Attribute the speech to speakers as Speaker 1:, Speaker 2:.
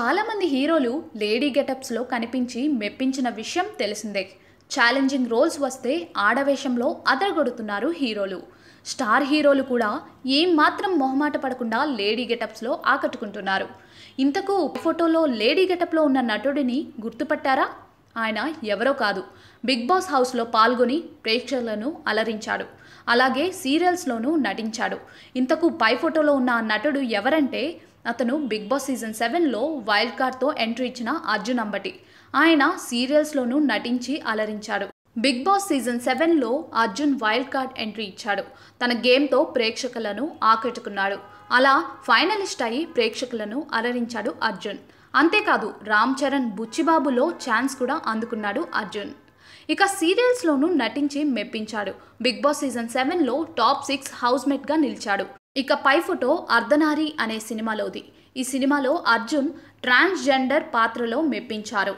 Speaker 1: చాలామంది హీరోలు లేడీ గెటప్స్లో కనిపించి మెప్పించిన విషయం తెలిసిందే. ఛాలెంజింగ్ రోల్స్ వస్తే ఆడవేషంలో అదరగొడుతున్నారు హీరోలు. స్టార్ హీరోలు కూడా ఏం మాత్రం మొహమాట పడకుండా లేడీ గెటప్స్లో ఆకట్టుకుంటున్నారు. ఇంతకు ఫోటోలో లేడీ గెటప్లో ఉన్న నటుడిని గుర్తుపట్టారా? ఆయన ఎవరో కాదు, బిగ్ బాస్ హౌస్లో పాల్గొని ప్రేక్షకులను అలరించాడు. అలాగే సీరియల్స్లోనూ నటించాడు. ఇంతకు పై ఫోటోలో ఉన్న నటుడు ఎవరంటే అతను బిగ్ బాస్ సీజన్ 7లో వైల్డ్ కార్డ్తో ఎంట్రీ ఇచ్చిన అర్జున్ అంబటి. ఆయన సీరియల్స్లోనూ నటించి అలరించాడు. బిగ్ బాస్ సీజన్ 7లో అర్జున్ వైల్డ్ కార్డ్ ఎంట్రీ ఇచ్చాడు. తన గేమ్తో ప్రేక్షకులను ఆకట్టుకున్నాడు. అలా ఫైనలిస్ట్ అయి ప్రేక్షకులను అలరించాడు అర్జున్. అంతేకాదు రామ్ చరణ్ బుచ్చిబాబులో ఛాన్స్ కూడా అందుకున్నాడు అర్జున్. ఇక సీరియల్స్లోనూ నటించి మెప్పించాడు. బిగ్ బాస్ సీజన్ 7లో టాప్ 6 హౌస్మేట్గా నిలిచాడు. ఇక పై ఫోటో అర్ధనారి అనే సినిమాలోది. ఈ సినిమాలో అర్జున్ ట్రాన్స్జెండర్ పాత్రలో మెప్పించారు.